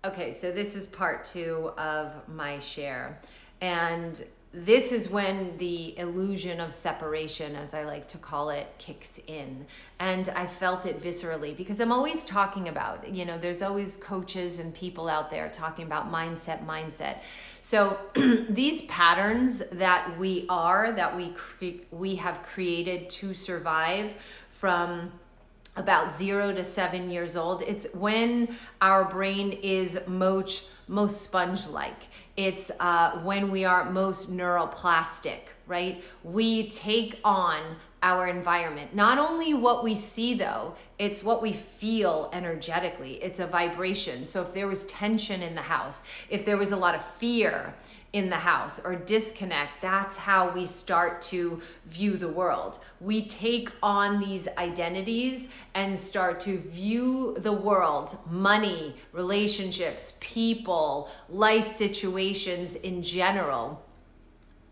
Okay, so this is part 2 of my share. And this is when the illusion of separation, as I like to call it, kicks in. And I felt it viscerally because I'm always talking about, there's always coaches and people out there talking about mindset. So these patterns that we have created to survive from about 0 to 7 years old. It's when our brain is most sponge-like. It's when we are most neuroplastic, right? We take on our environment. Not only what we see though, it's what we feel energetically. It's a vibration. So if there was tension in the house, if there was a lot of fear in the house or disconnect, that's how we start to view the world. We take on these identities and start to view the world, money, relationships, people, life situations in general.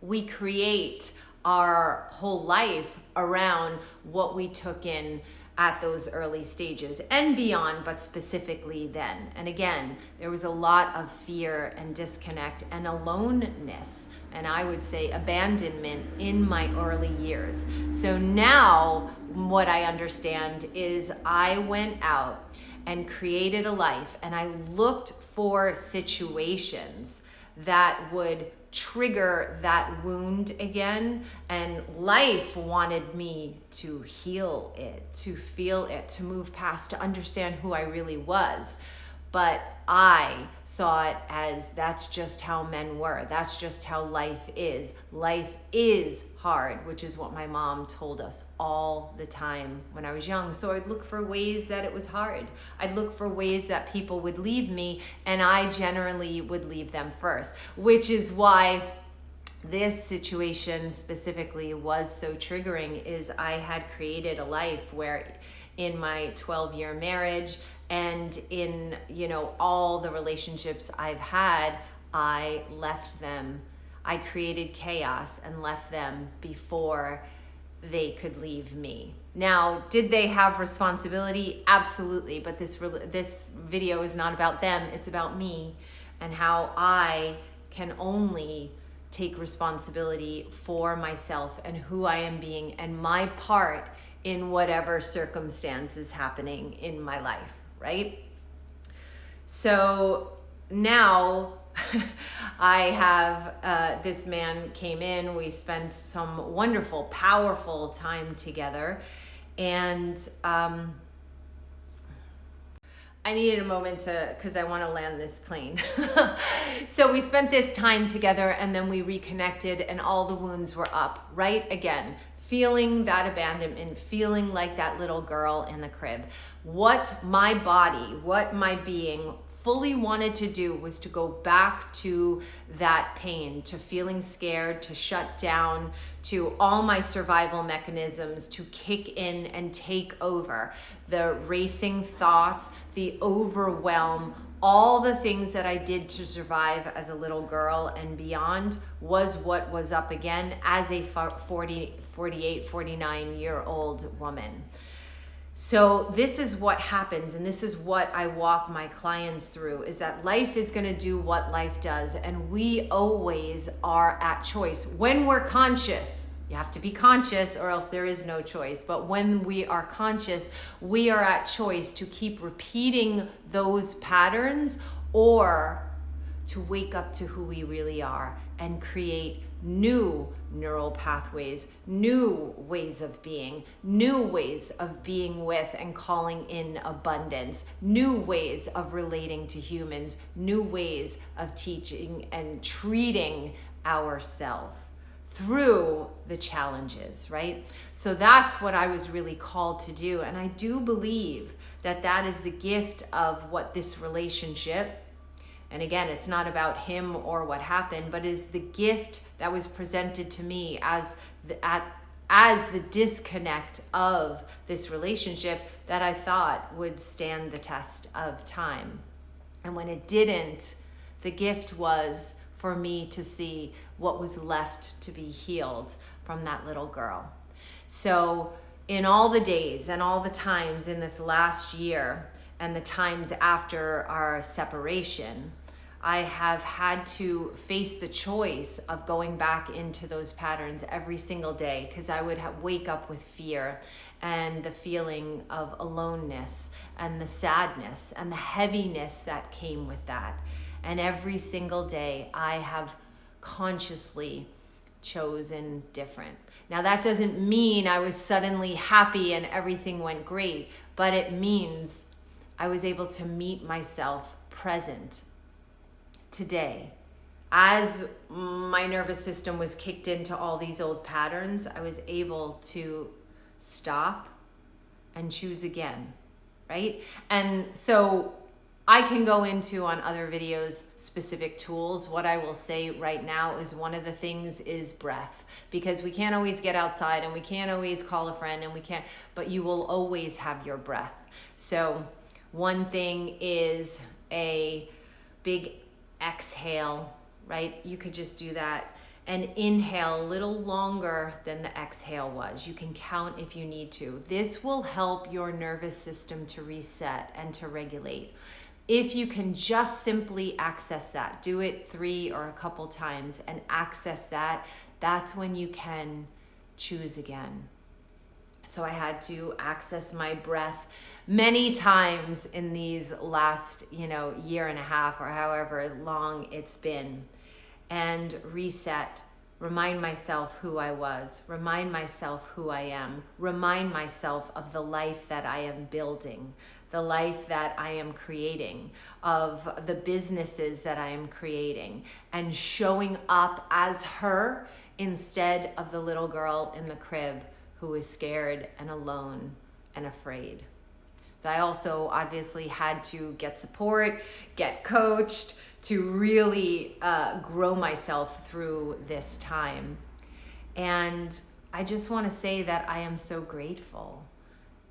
We create our whole life around what we took in at those early stages and beyond, but specifically then. And again, there was a lot of fear and disconnect and aloneness, and I would say abandonment in my early years. So now what I understand is I went out and created a life, and I looked for situations that would trigger that wound again, and life wanted me to heal it, to feel it, to move past, to understand who I really was. But I saw it as that's just how men were. That's just how life is. Life is hard, which is what my mom told us all the time when I was young. So I'd look for ways that it was hard. I'd look for ways that people would leave me, and I generally would leave them first, which is why this situation specifically was so triggering. Is I had created a life where in my 12-year marriage and in, all the relationships I've had, I left them. I created chaos and left them before they could leave me. Now, did they have responsibility? Absolutely. But this video is not about them. It's about me and how I can only take responsibility for myself and who I am being and my part in whatever circumstance is happening in my life, right? So now I have this man came in, we spent some wonderful, powerful time together, and I needed a moment because I want to land this plane. So we spent this time together, and then we reconnected, and all the wounds were up, right? Again, feeling that abandonment, feeling like that little girl in the crib. What my body, what my being fully wanted to do was to go back to that pain, to feeling scared, to shut down, to all my survival mechanisms to kick in and take over. The racing thoughts, the overwhelm, all the things that I did to survive as a little girl and beyond was what was up again as a 48, 49-year-old woman. So this is what happens, and this is what I walk my clients through, is that life is going to do what life does, and we always are at choice. When we're conscious, you have to be conscious or else there is no choice. But when we are conscious, we are at choice to keep repeating those patterns or to wake up to who we really are and create new neural pathways, new ways of being with and calling in abundance, new ways of relating to humans, new ways of teaching and treating ourselves through the challenges, right? So that's what I was really called to do. And I do believe that that is the gift of what this relationship, and again, it's not about him or what happened, but is the gift that was presented to me as the disconnect of this relationship that I thought would stand the test of time. And when it didn't, the gift was for me to see what was left to be healed from that little girl. So in all the days and all the times in this last year, and the times after our separation, I have had to face the choice of going back into those patterns every single day, because I would wake up with fear and the feeling of aloneness and the sadness and the heaviness that came with that. And every single day I have consciously chosen different. Now that doesn't mean I was suddenly happy and everything went great, but it means I was able to meet myself present today. As my nervous system was kicked into all these old patterns, I was able to stop and choose again, right? And so I can go into on other videos specific tools. What I will say right now is one of the things is breath, because we can't always get outside and we can't always call a friend and we can't, but you will always have your breath. So one thing is a big exhale, right? You could just do that and inhale a little longer than the exhale was. You can count if you need to. This will help your nervous system to reset and to regulate. If you can just simply access that, do it 3 or a couple times and access that, that's when you can choose again. So I had to access my breath many times in these last, year and a half or however long it's been, and reset, remind myself who I was, remind myself who I am, remind myself of the life that I am building, the life that I am creating, of the businesses that I am creating, and showing up as her instead of the little girl in the crib who is scared and alone and afraid. So I also obviously had to get support, get coached to really grow myself through this time. And I just want to say that I am so grateful.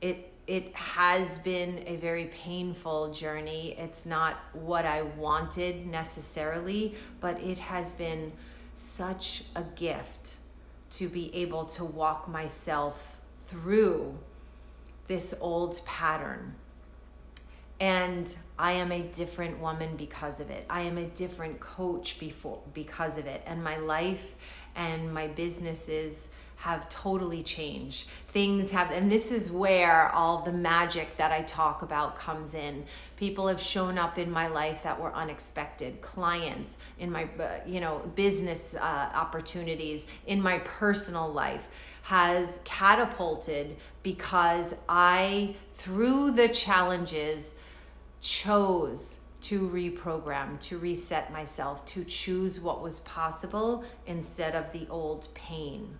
It has been a very painful journey. It's not what I wanted necessarily, but it has been such a gift to be able to walk myself through this old pattern. And I am a different woman because of it. I am a different coach because of it. And my life and my businesses have totally changed. Things have, and this is where all the magic that I talk about comes in. People have shown up in my life that were unexpected. Clients in my, business opportunities in my personal life has catapulted because I, through the challenges, chose to reprogram, to reset myself, to choose what was possible instead of the old pain.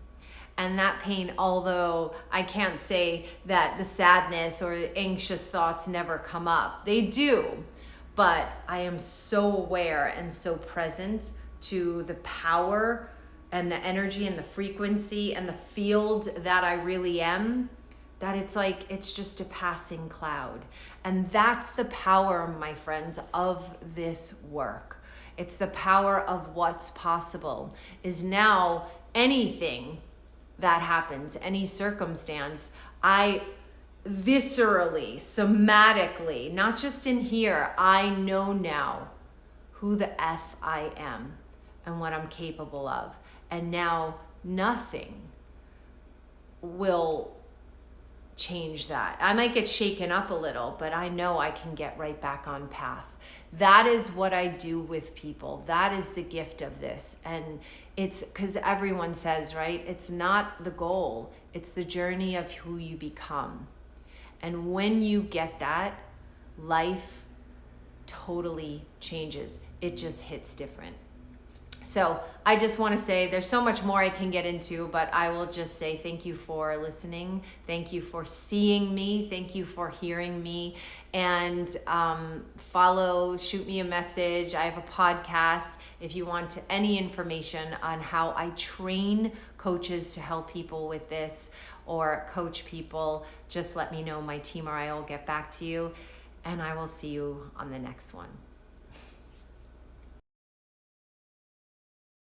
And that pain, although I can't say that the sadness or anxious thoughts never come up, they do. But I am so aware and so present to the power and the energy and the frequency and the field that I really am, that it's like it's just a passing cloud. And that's the power, my friends, of this work. It's the power of what's possible. Is now anything that happens, any circumstance, I viscerally, somatically, not just in here, I know now who the F I am and what I'm capable of. And now nothing will change that. I might get shaken up a little, but I know I can get right back on path. That is what I do with people. That is the gift of this. And it's because everyone says, right, it's not the goal, it's the journey of who you become. And when you get that, life totally changes. It just hits different. So I just want to say there's so much more I can get into, but I will just say thank you for listening. Thank you for seeing me. Thank you for hearing me. And shoot me a message. I have a podcast. If you want any information on how I train coaches to help people with this or coach people, just let me know. My team or I will get back to you. And I will see you on the next one.